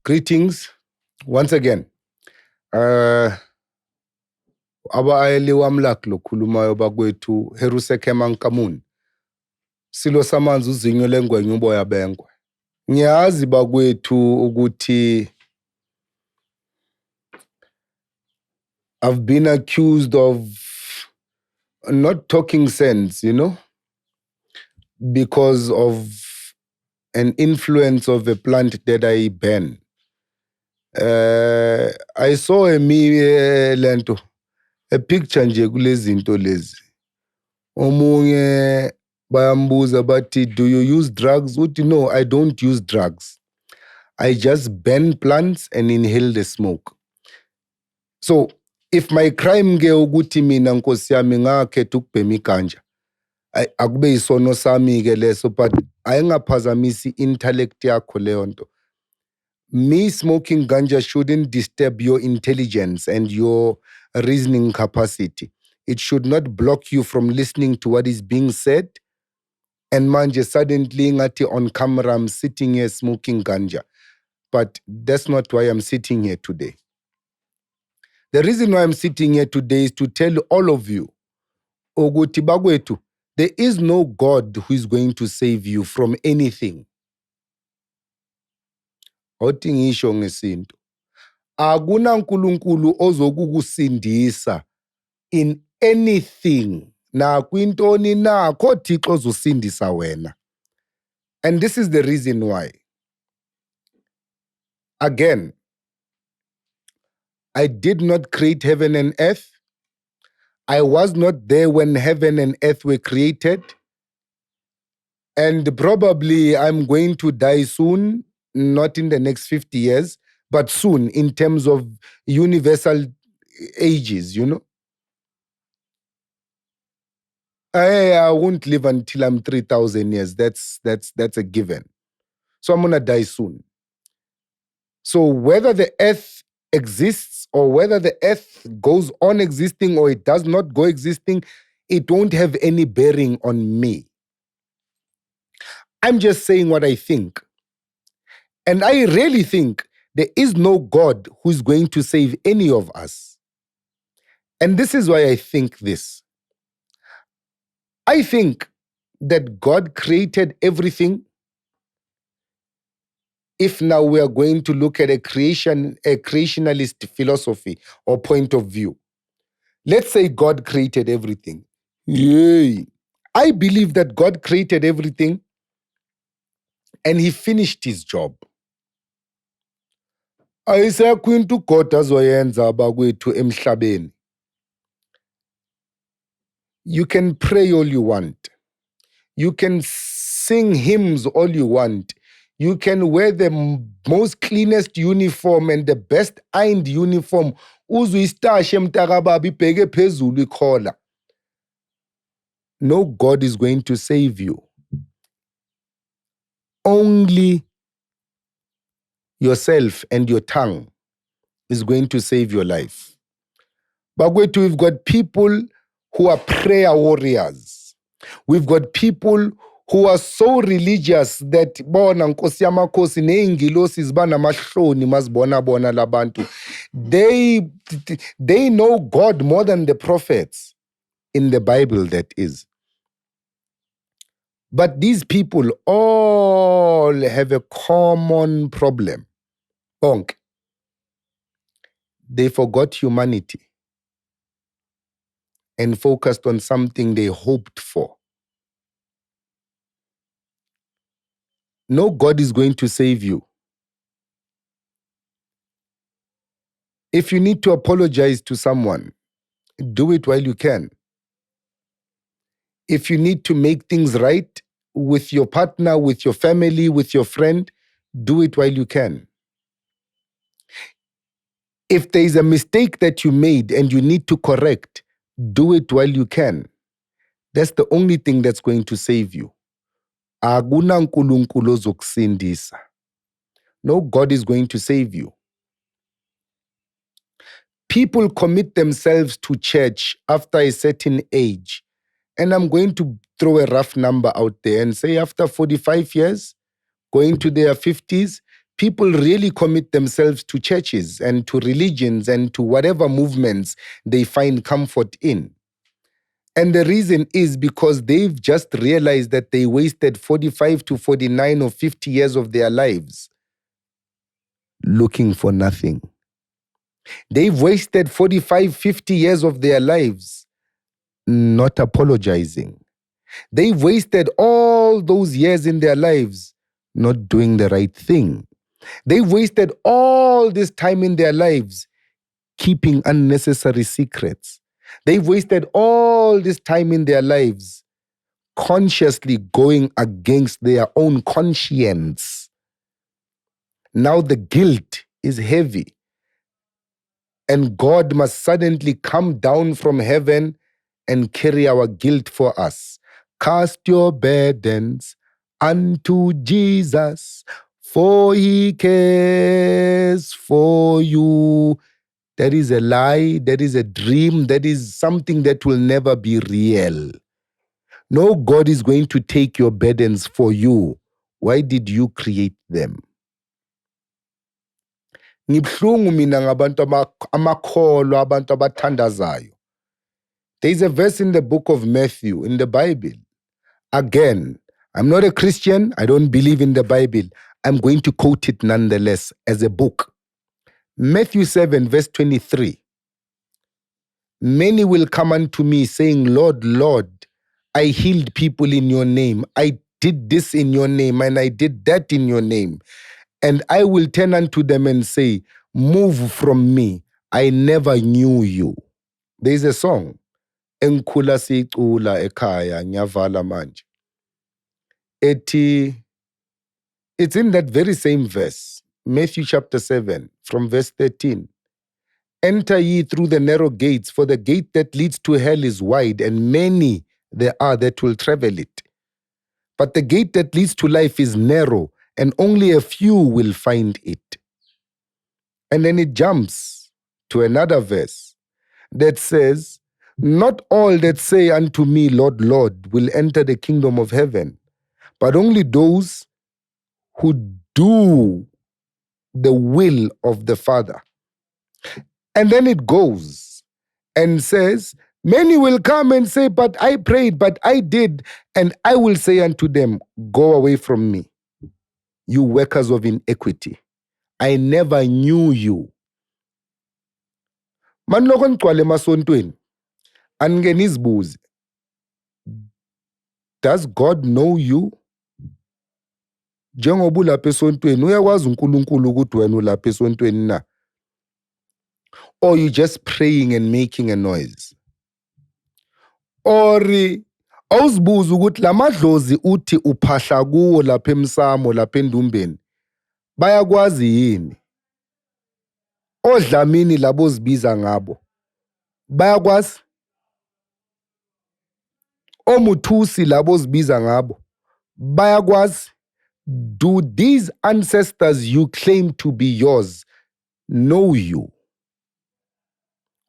Greetings once again. Abaayeli wamlak lo khulumayo bakwethu Herusekema Nkamun. Silo samanzi uzinyo lengwenye uboya benkwe. Ngiyazi bakwethu ukuthi I've been accused of not talking sense, because of an influence of a plant that I ban. I saw lento a picture nje kulezinto lezi. Omunye bayambuza bathi, do you use drugs? Uthi, no, I don't use drugs. I just burn plants and inhale the smoke. So if my crime ke ukuthi mina nkosi yami ngakhetha ukubhema iganja, akube isono sami ke leso, but ayingaphazamisi intellect yakho leyo nto. Me smoking ganja shouldn't disturb your intelligence and your reasoning capacity. It should not block you from listening to what is being said. And manje suddenly ngati on camera I'm sitting here smoking ganja. But that's not why I'm sitting here today. The reason why I'm sitting here today is to tell all of you, Oguti bagwetu, there is no God who is going to save you from anything. Othi ngisho ngesinto. Akuna nkulunkulu ozokukusindisa in anything. Na kwintoni na kho Thixo ozosindisa wena. And this is the reason why. Again, I did not create heaven and earth. I was not there when heaven and earth were created. And probably I'm going to die soon, not in the next 50 years, but soon in terms of universal ages, I won't live until I'm 3,000 years. That's a given. So I'm going to die soon. So whether the earth exists or whether the earth goes on existing or it does not go existing, it won't have any bearing on me. I'm just saying what I think. And I really think there is no God who's going to save any of us. And this is why I think this. I think that God created everything. If now we are going to look at a creationalist philosophy or point of view, let's say God created everything. Yay! I believe that God created everything and he finished his job. Ayisekho into uGod azoyenza abakwethu emhlabeni. You can pray all you want. You can sing hymns all you want. You can wear the most cleanest uniform and the best ironed uniform. Uzuyistashe mtakababa ibheke phezulu ikhola. No God is going to save you. Only yourself and your tongue is going to save your life. But we've got people who are prayer warriors. We've got people who are so religious that bona nkosi yamakhosi neingilosi zibana mahloni mazibona bona labantu. They know God more than the prophets in the Bible, that is. But these people all have a common problem. Bonk. They forgot humanity and focused on something they hoped for. No God is going to save you. If you need to apologize to someone, do it while you can. If you need to make things right with your partner, with your family, with your friend, do it while you can. If there is a mistake that you made and you need to correct, do it while you can. That's the only thing that's going to save you. Akuna nkulunkulu ozokusindisa. No God is going to save you. People commit themselves to church after a certain age. And I'm going to throw a rough number out there and say after 45 years, going to their 50s, people really commit themselves to churches and to religions and to whatever movements they find comfort in. And the reason is because they've just realized that they wasted 45 to 49 or 50 years of their lives looking for nothing. They've wasted 45, 50 years of their lives not apologizing. They've wasted all those years in their lives not doing the right thing. They've wasted all this time in their lives keeping unnecessary secrets. They've wasted all this time in their lives consciously going against their own conscience. Now the guilt is heavy, and God must suddenly come down from heaven and carry our guilt for us. Cast your burdens unto Jesus, for he cares for you. That is a lie, that is a dream, that is something that will never be real. No, God is going to take your burdens for you. Why did you create them? Ngibhlungu mina ngabantu amakholwa, abantu abathandazayo. There is a verse in the book of Matthew in the Bible. Again, I'm not a Christian. I don't believe in the Bible. I'm going to quote it nonetheless as a book. Matthew 7, verse 23. Many will come unto me saying, Lord, Lord, I healed people in your name. I did this in your name, and I did that in your name. And I will turn unto them and say, move from me. I never knew you. There is a song. Enkhula sicula ekhaya nyavala manje. It's in that very same verse, Matthew chapter 7, from verse 13. Enter ye through the narrow gates, for the gate that leads to hell is wide, and many there are that will travel it. But the gate that leads to life is narrow, and only a few will find it. And then it jumps to another verse that says, not all that say unto me, Lord, Lord, will enter the kingdom of heaven, but only those who do the will of the Father. And then it goes and says, many will come and say, but I prayed, but I did. And I will say unto them, go away from me, you workers of iniquity. I never knew you. Maniloko nigcwale emasontweni, anike nizibuze, does God know you? Njengoba ulapha esontweni, uyakwazi uNkulunkulu ukuthi wena ulapha esontweni na? Or you just praying and making a noise? Or awuzibuza ukuthi lamadlozi uthi uphahla kuwo lapha emsamo lapha endumbeni bayakwazi yini? Odlamini labo zibiza ngabo bayakwazi? Omuthusi labo zibiza ngabo bayakwazi? Do these ancestors you claim to be yours know you?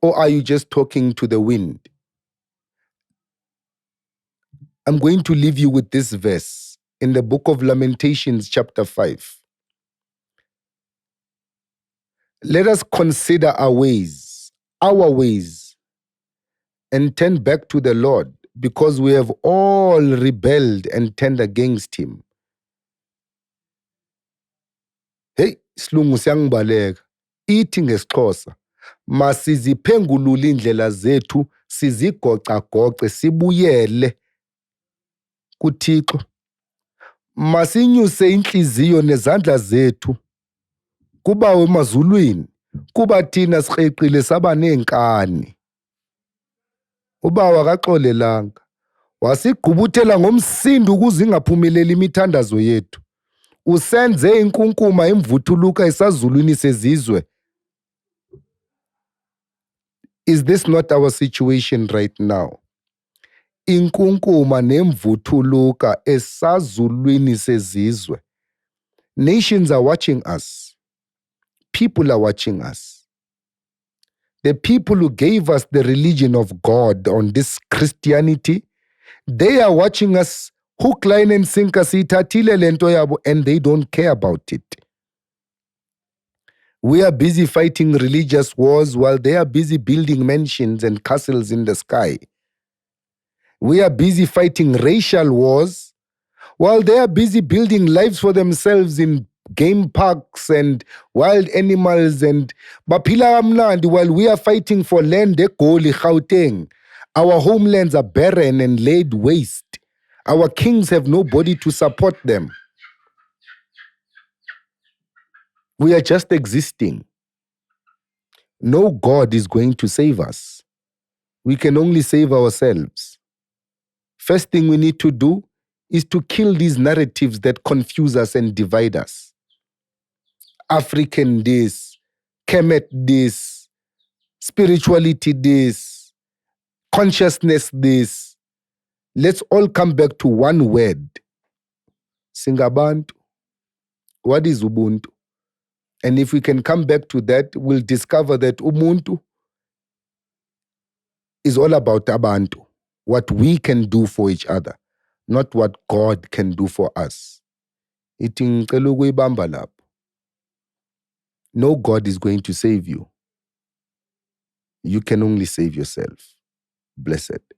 Or are you just talking to the wind? I'm going to leave you with this verse in the book of Lamentations, chapter 5. Let us consider our ways, and turn back to the Lord, because we have all rebelled and turned against him. Hey, isilungu siyangibaleka. Ithi ngesixhosa, masiziphengulule indlela zethu, sizigoca-goce, sibuyele kuThixo. Masinyuse inhliziyo nezandla zethu kubawe emazulwini, kuba thina sireqile saba nenkani. Ubawa akaxolelanga, wasigqubuthela ngomsindo ukuze ingaphumeleli imithandazo yethu. Usenze inkunkuma imvuthuluka esazulwini sezizwe. Is this not our situation right now? Inkunkuma nemvuthuluka esazulwini sezizwe. Nations are watching us. People are watching us. The people who gave us the religion of God on this Christianity, they are watching us hook, line and sinker, siyithathile lento yabo, and they don't care about it. We are busy fighting religious wars while they are busy building mansions and castles in the sky. We are busy fighting racial wars while they are busy building lives for themselves in game parks and wild animals and baphila kamnandi while we are fighting for land eGoli, Gauteng. Our homelands are barren and laid waste. Our kings have nobody to support them. We are just existing. No God is going to save us. We can only save ourselves. First thing we need to do is to kill these narratives that confuse us and divide us. African this, Kemet this, spirituality this, consciousness this. Let's all come back to one word. Singabantu. What is Ubuntu? And if we can come back to that, we'll discover that Ubuntu is all about abantu, what we can do for each other, not what God can do for us. Ithi ngicela ukuyibamba lapho. No God is going to save you. You can only save yourself. Blessed.